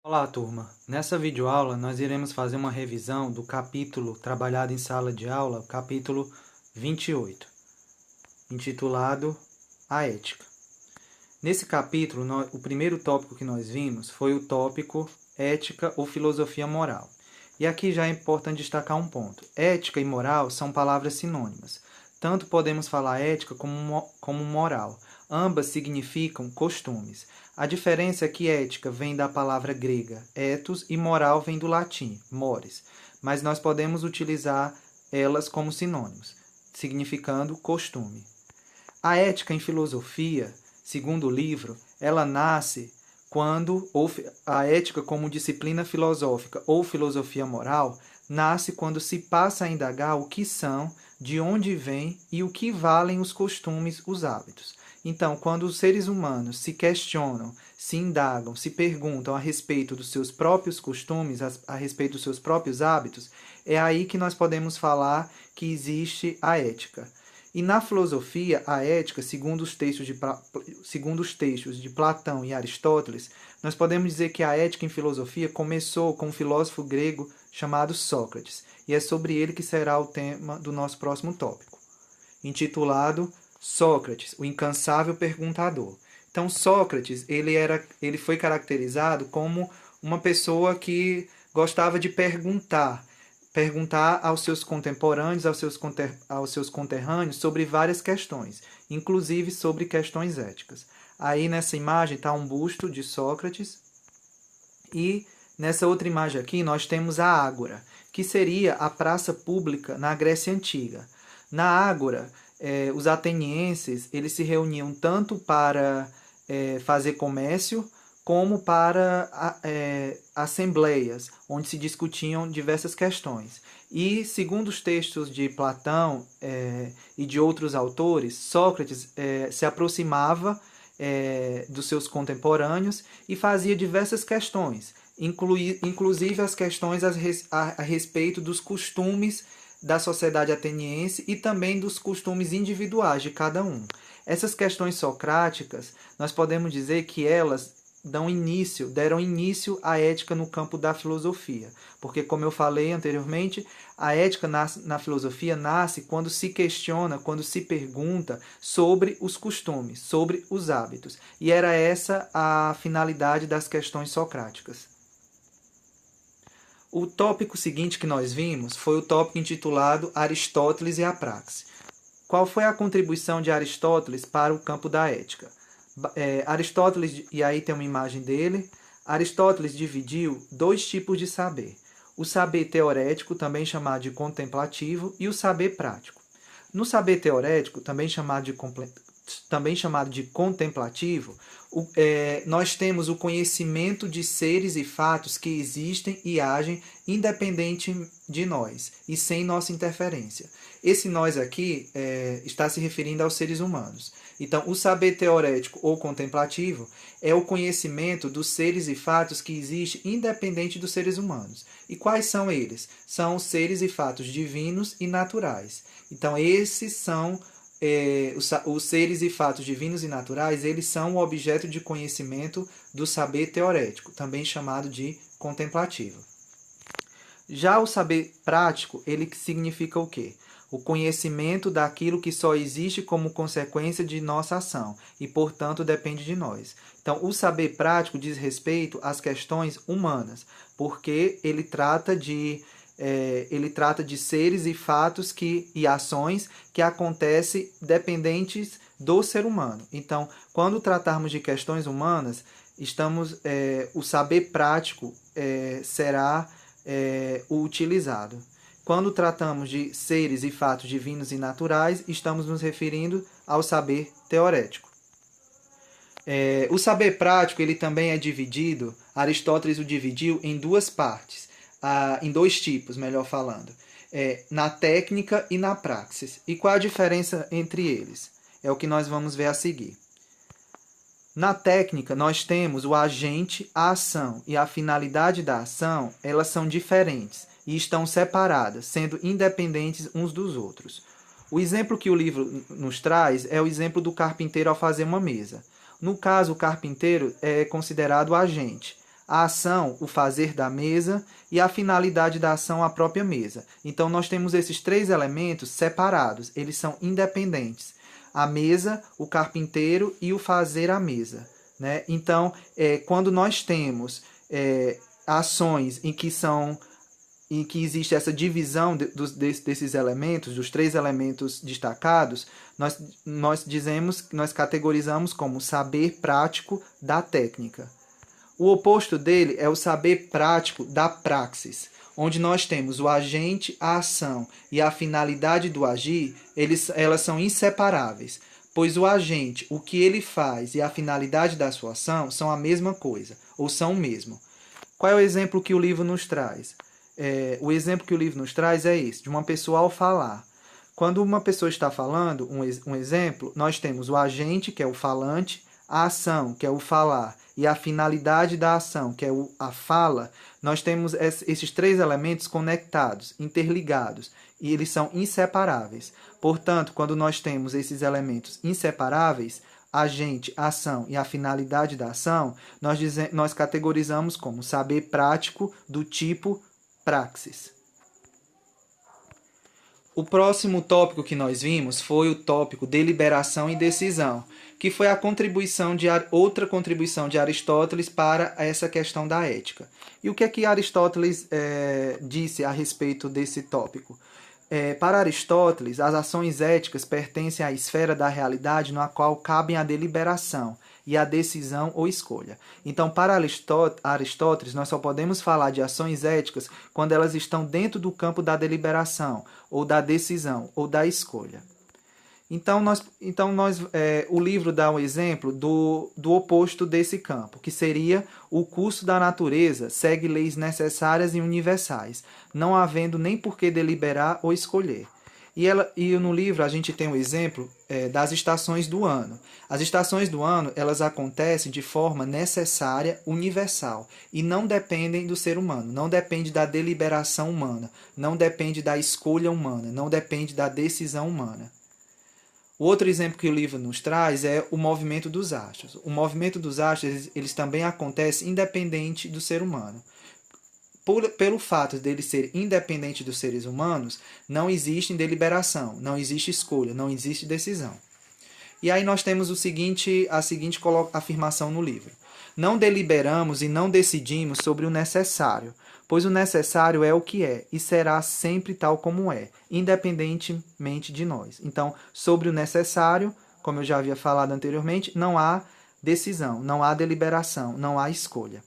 Olá, turma! Nessa videoaula, nós iremos fazer uma revisão do capítulo trabalhado em sala de aula, capítulo 28, intitulado A Ética. Nesse capítulo, o primeiro tópico que nós vimos foi o tópico Ética ou Filosofia Moral. E aqui já é importante destacar um ponto. Ética e moral são palavras sinônimas. Tanto podemos falar ética como moral. Ambas significam costumes. A diferença é que ética vem da palavra grega ethos e moral vem do latim mores, mas nós podemos utilizar elas como sinônimos, significando costume. A ética em filosofia, segundo o livro, ela nasce quando a ética como disciplina filosófica ou filosofia moral nasce quando se passa a indagar o que são, de onde vêm e o que valem os costumes, os hábitos. Então, quando os seres humanos se questionam, se indagam, se perguntam a respeito dos seus próprios costumes, a respeito dos seus próprios hábitos, é aí que nós podemos falar que existe a ética. E na filosofia, a ética, segundo os textos de Platão e Aristóteles, nós podemos dizer que a ética em filosofia começou com um filósofo grego chamado Sócrates, e é sobre ele que será o tema do nosso próximo tópico, intitulado Sócrates, o incansável perguntador. Então, Sócrates, ele foi caracterizado como uma pessoa que gostava de perguntar aos seus contemporâneos, aos seus conterrâneos sobre várias questões, inclusive sobre questões éticas. Aí nessa imagem está um busto de Sócrates e nessa outra imagem aqui nós temos a Ágora, que seria a praça pública na Grécia Antiga. Na Ágora, os atenienses eles se reuniam tanto para fazer comércio como para assembleias, onde se discutiam diversas questões. E, segundo os textos de Platão e de outros autores, Sócrates se aproximava dos seus contemporâneos e fazia diversas questões, inclusive as questões a respeito dos costumes da sociedade ateniense e também dos costumes individuais de cada um. Essas questões socráticas, nós podemos dizer que elas deram início à ética no campo da filosofia. Porque, como eu falei anteriormente, a ética na filosofia nasce quando se questiona, quando se pergunta sobre os costumes, sobre os hábitos. E era essa a finalidade das questões socráticas. O tópico seguinte que nós vimos foi o tópico intitulado Aristóteles e a Praxe. Qual foi a contribuição de Aristóteles para o campo da ética? Aristóteles, e aí tem uma imagem dele, Aristóteles dividiu dois tipos de saber. O saber teorético, também chamado de contemplativo, e o saber prático. No saber teorético, também chamado de contemplativo, nós temos o conhecimento de seres e fatos que existem e agem independente de nós e sem nossa interferência. Esse nós aqui está se referindo aos seres humanos. Então, o saber teorético ou contemplativo é o conhecimento dos seres e fatos que existem independente dos seres humanos. E quais são eles? São os seres e fatos divinos e naturais. Então, esses são os seres e fatos divinos e naturais, eles são o objeto de conhecimento do saber teorético, também chamado de contemplativo. Já o saber prático, ele significa o quê? O conhecimento daquilo que só existe como consequência de nossa ação e, portanto, depende de nós. Então, o saber prático diz respeito às questões humanas, porque ele trata de seres e fatos e ações que acontecem dependentes do ser humano. Então, quando tratarmos de questões humanas, o saber prático será o utilizado. Quando tratamos de seres e fatos divinos e naturais, estamos nos referindo ao saber teorético. O saber prático ele também é dividido, Aristóteles o dividiu em duas partes, em dois tipos, melhor falando, na técnica e na praxis. E qual a diferença entre eles? É o que nós vamos ver a seguir. Na técnica, nós temos o agente, a ação e a finalidade da ação, elas são diferentes e estão separadas, sendo independentes uns dos outros. O exemplo que o livro nos traz é o exemplo do carpinteiro ao fazer uma mesa. No caso, o carpinteiro é considerado o agente. A ação, o fazer da mesa, e a finalidade da ação, a própria mesa. Então, nós temos esses três elementos separados, eles são independentes. A mesa, o carpinteiro e o fazer a mesa, né? Então, quando nós temos ações em que existe essa divisão desses elementos, dos três elementos destacados, nós categorizamos como saber prático da técnica. O oposto dele é o saber prático da praxis, onde nós temos o agente, a ação e a finalidade do agir, elas são inseparáveis, pois o agente, o que ele faz e a finalidade da sua ação são a mesma coisa, ou são o mesmo. Qual é o exemplo que o livro nos traz? O exemplo que o livro nos traz é esse, de uma pessoa ao falar. Quando uma pessoa está falando, um exemplo, nós temos o agente, que é o falante, a ação, que é o falar, e a finalidade da ação, que é a fala. Nós temos esses três elementos conectados, interligados, e eles são inseparáveis. Portanto, quando nós temos esses inseparáveis, agente, ação e a finalidade da ação, nós categorizamos como saber prático do tipo praxis. O próximo tópico que nós vimos foi o tópico deliberação e decisão, que foi outra contribuição de Aristóteles para essa questão da ética. E o que é que Aristóteles disse a respeito desse tópico? Para Aristóteles, as ações éticas pertencem à esfera da realidade na qual cabem a deliberação e a decisão ou escolha. Então, para Aristóteles, nós só podemos falar de ações éticas quando elas estão dentro do campo da deliberação, ou da decisão, ou da escolha. Então, o livro dá um exemplo do oposto desse campo, que seria o curso da natureza segue leis necessárias e universais, não havendo nem por que deliberar ou escolher. E no livro a gente tem um exemplo das estações do ano. As estações do ano, elas acontecem de forma necessária, universal, e não dependem do ser humano, não depende da deliberação humana, não depende da escolha humana, não depende da decisão humana. O outro exemplo que o livro nos traz é o movimento dos astros. O movimento dos astros, eles também acontecem independente do ser humano. Pelo fato dele ser independente dos seres humanos, não existe deliberação, não existe escolha, não existe decisão. E aí nós temos a seguinte afirmação no livro. Não deliberamos e não decidimos sobre o necessário, pois o necessário é o que é e será sempre tal como é, independentemente de nós. Então, sobre o necessário, como eu já havia falado anteriormente, não há decisão, não há deliberação, não há escolha.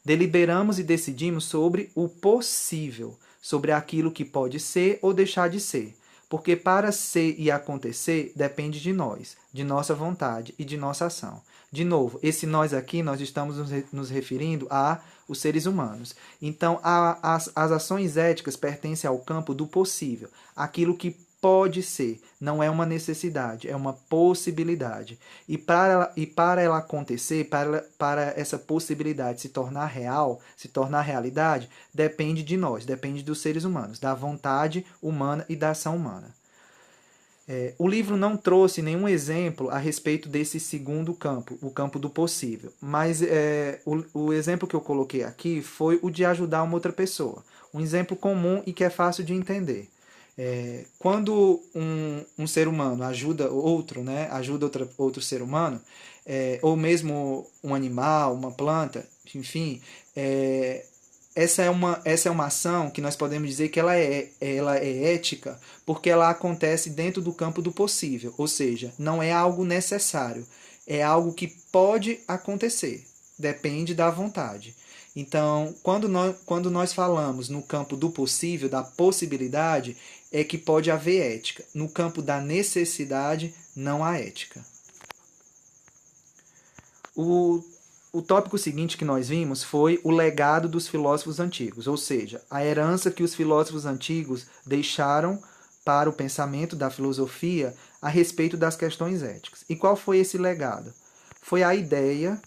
Deliberamos e decidimos sobre o possível, sobre aquilo que pode ser ou deixar de ser, porque para ser e acontecer depende de nós, de nossa vontade e de nossa ação. De novo, esse nós aqui, nós estamos nos referindo aos seres humanos. Então, as ações éticas pertencem ao campo do possível, aquilo que pode ser, não é uma necessidade, é uma possibilidade. E para ela acontecer, para essa possibilidade se tornar real, se tornar realidade, depende de nós, depende dos seres humanos, da vontade humana e da ação humana. O livro não trouxe nenhum exemplo a respeito desse segundo campo, o campo do possível, mas o exemplo que eu coloquei aqui foi o de ajudar uma outra pessoa, um exemplo comum e que é fácil de entender. Quando um ser humano ajuda outro, né, ajuda outro ser humano, ou mesmo um animal, uma planta, enfim, essa é uma ação que nós podemos dizer que ela é ética, porque ela acontece dentro do campo do possível, ou seja, não é algo necessário, é algo que pode acontecer, depende da vontade. Então, quando nós falamos no campo do possível, da possibilidade, é que pode haver ética. No campo da necessidade, não há ética. O tópico seguinte que nós vimos foi o legado dos filósofos antigos, ou seja, a herança que os filósofos antigos deixaram para o pensamento da filosofia a respeito das questões éticas. E qual foi esse legado? Foi a ideia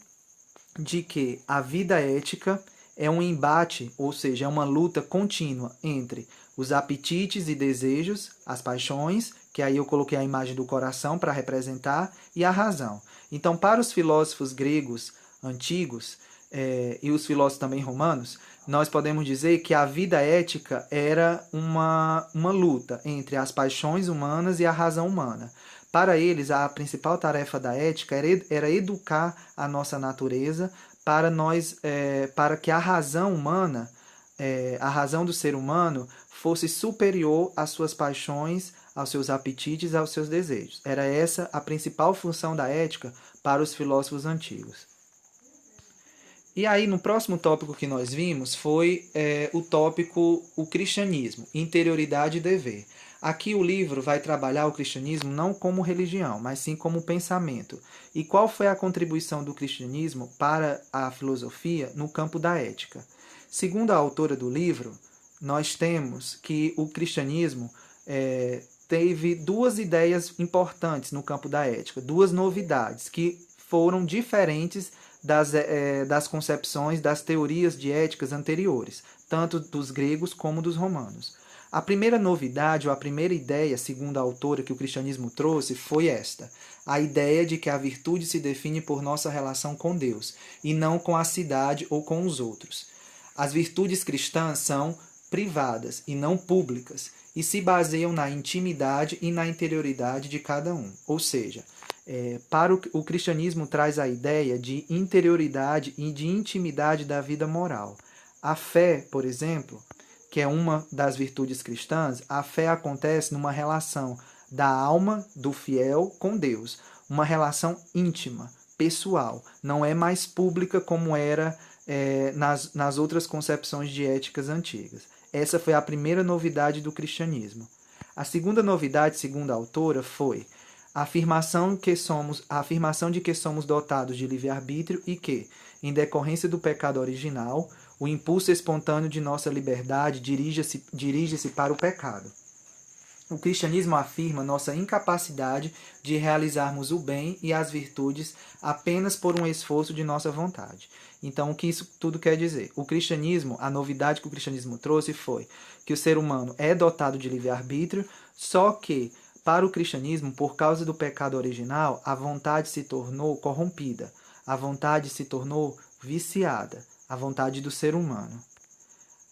de que a vida ética é um embate, ou seja, é uma luta contínua entre os apetites e desejos, as paixões, que aí eu coloquei a imagem do coração para representar, e a razão. Então, para os filósofos gregos antigos, e os filósofos também romanos, nós podemos dizer que a vida ética era uma luta entre as paixões humanas e a razão humana. Para eles, a principal tarefa da ética era educar a nossa natureza para que a razão humana, a razão do ser humano, fosse superior às suas paixões, aos seus apetites, aos seus desejos. Era essa a principal função da ética para os filósofos antigos. E aí, no próximo tópico que nós vimos, foi o tópico o cristianismo, interioridade e dever. Aqui o livro vai trabalhar o cristianismo não como religião, mas sim como pensamento. E qual foi a contribuição do cristianismo para a filosofia no campo da ética? Segundo a autora do livro, nós temos que o cristianismo teve duas ideias importantes no campo da ética, duas novidades que foram diferentes das concepções, das teorias de éticas anteriores, tanto dos gregos como dos romanos. A primeira novidade, ou a primeira ideia, segundo a autora, que o cristianismo trouxe, foi esta: a ideia de que a virtude se define por nossa relação com Deus, e não com a cidade ou com os outros. As virtudes cristãs são privadas e não públicas, e se baseiam na intimidade e na interioridade de cada um. Ou seja, para o cristianismo traz a ideia de interioridade e de intimidade da vida moral. A fé, por exemplo, que é uma das virtudes cristãs, a fé acontece numa relação da alma do fiel com Deus, uma relação íntima, pessoal, não é mais pública como era nas outras concepções de éticas antigas. Essa foi a primeira novidade do cristianismo. A segunda novidade, segundo a autora, foi a afirmação de que somos dotados de livre-arbítrio e que, em decorrência do pecado original, o impulso espontâneo de nossa liberdade dirige-se para o pecado. O cristianismo afirma nossa incapacidade de realizarmos o bem e as virtudes apenas por um esforço de nossa vontade. Então, o que isso tudo quer dizer? O cristianismo, a novidade que o cristianismo trouxe foi que o ser humano é dotado de livre-arbítrio, só que, para o cristianismo, por causa do pecado original, a vontade se tornou corrompida, a vontade se tornou viciada, a vontade do ser humano.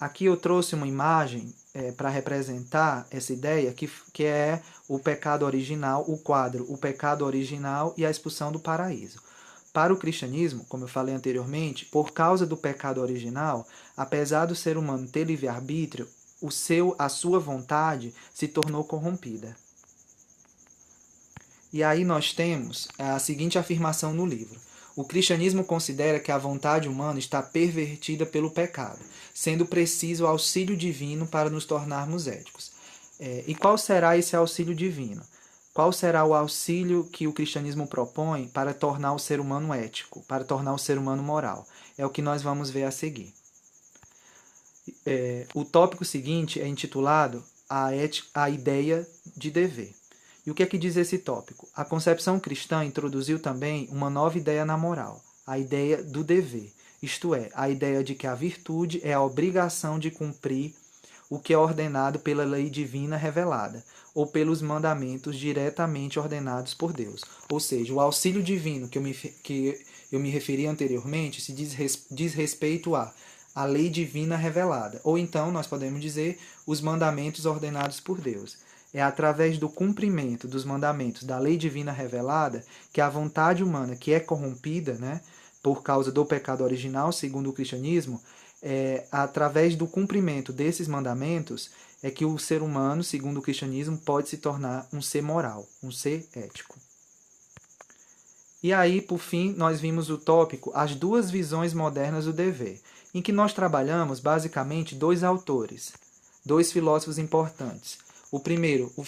Aqui eu trouxe uma imagem para representar essa ideia, que é o pecado original, o quadro, o pecado original e a expulsão do paraíso. Para o cristianismo, como eu falei anteriormente, por causa do pecado original, apesar do ser humano ter livre-arbítrio, a sua vontade se tornou corrompida. E aí nós temos a seguinte afirmação no livro: o cristianismo considera que a vontade humana está pervertida pelo pecado, sendo preciso o auxílio divino para nos tornarmos éticos. E qual será esse auxílio divino? Qual será o auxílio que o cristianismo propõe para tornar o ser humano ético, para tornar o ser humano moral? É o que nós vamos ver a seguir. O tópico seguinte é intitulado A Ideia de Dever. E o que é que diz esse tópico? A concepção cristã introduziu também uma nova ideia na moral, a ideia do dever, isto é, a ideia de que a virtude é a obrigação de cumprir o que é ordenado pela lei divina revelada, ou pelos mandamentos diretamente ordenados por Deus. Ou seja, o auxílio divino que eu me referi anteriormente se diz respeito à lei divina revelada, ou então nós podemos dizer os mandamentos ordenados por Deus. É através do cumprimento dos mandamentos da lei divina revelada que a vontade humana, que é corrompida, por causa do pecado original, segundo o cristianismo, através do cumprimento desses mandamentos é que o ser humano, segundo o cristianismo, pode se tornar um ser moral, um ser ético. E aí, por fim, nós vimos o tópico As Duas Visões Modernas do Dever, em que nós trabalhamos basicamente dois autores, dois filósofos importantes. O primeiro, o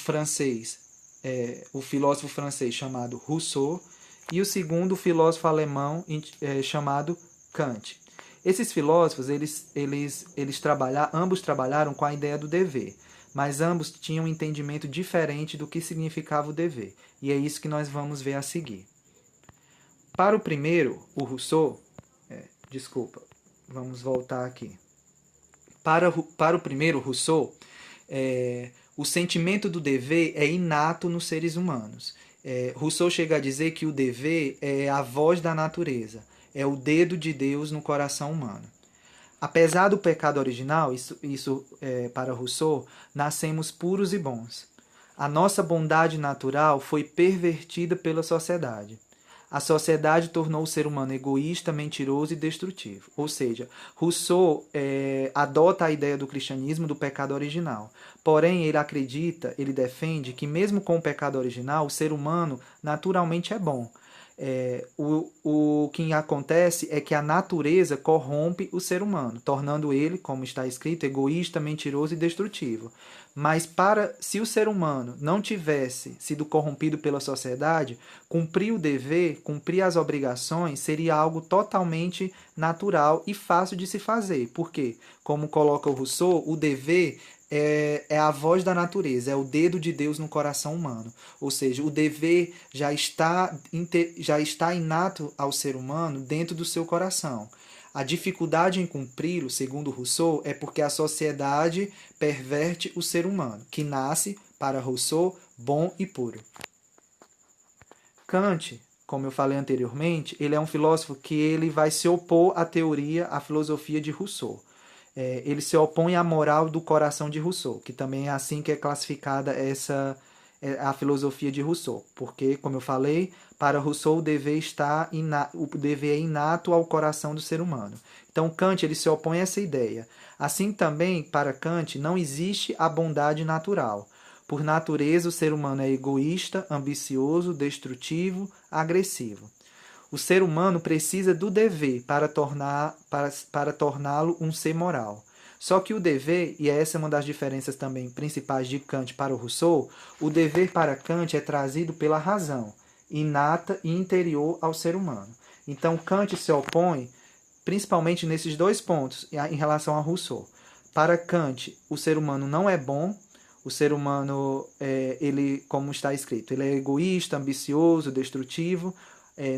filósofo francês chamado Rousseau, e o segundo, o filósofo alemão chamado Kant. Esses filósofos, ambos trabalharam com a ideia do dever, mas ambos tinham um entendimento diferente do que significava o dever, e é isso que nós vamos ver a seguir. Para o primeiro, o Rousseau, vamos voltar aqui. Para o primeiro, Rousseau, o sentimento do dever é inato nos seres humanos. Rousseau chega a dizer que o dever é a voz da natureza, é o dedo de Deus no coração humano. Apesar do pecado original, para Rousseau, nascemos puros e bons. A nossa bondade natural foi pervertida pela sociedade. A sociedade tornou o ser humano egoísta, mentiroso e destrutivo. Ou seja, Rousseau adota a ideia do cristianismo do pecado original. Porém, ele defende que mesmo com o pecado original, o ser humano naturalmente é bom. O que acontece é que a natureza corrompe o ser humano, tornando ele, como está escrito, egoísta, mentiroso e destrutivo. Mas se o ser humano não tivesse sido corrompido pela sociedade, cumprir o dever, cumprir as obrigações, seria algo totalmente natural e fácil de se fazer. Por quê? Como coloca o Rousseau, o dever é a voz da natureza, é o dedo de Deus no coração humano. Ou seja, o dever já está inato ao ser humano dentro do seu coração. A dificuldade em cumpri-lo, segundo Rousseau, é porque a sociedade perverte o ser humano, que nasce, para Rousseau, bom e puro. Kant, como eu falei anteriormente, ele é um filósofo que ele vai se opor à filosofia de Rousseau. Ele se opõe à moral do coração de Rousseau, que também é assim que é classificada a filosofia de Rousseau, porque, como eu falei, para Rousseau o dever é inato ao coração do ser humano. Então Kant ele se opõe a essa ideia. Assim também, para Kant, não existe a bondade natural. Por natureza, o ser humano é egoísta, ambicioso, destrutivo, agressivo. O ser humano precisa do dever para torná-lo um ser moral. Só que o dever, e essa é uma das diferenças também principais de Kant para o Rousseau, o dever para Kant é trazido pela razão, inata e interior ao ser humano. Então Kant se opõe principalmente nesses dois pontos em relação a Rousseau. Para Kant, o ser humano não é bom, o ser humano, ele, como está escrito, ele é egoísta, ambicioso, destrutivo,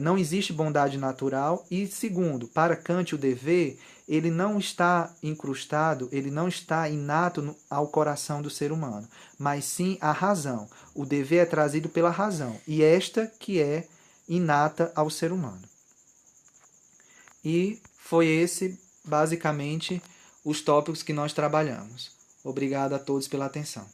não existe bondade natural. E segundo, para Kant o dever, ele não está incrustado, ele não está inato ao coração do ser humano, mas sim a razão. O dever é trazido pela razão, e esta que é inata ao ser humano. E foi esse, basicamente, os tópicos que nós trabalhamos. Obrigado a todos pela atenção.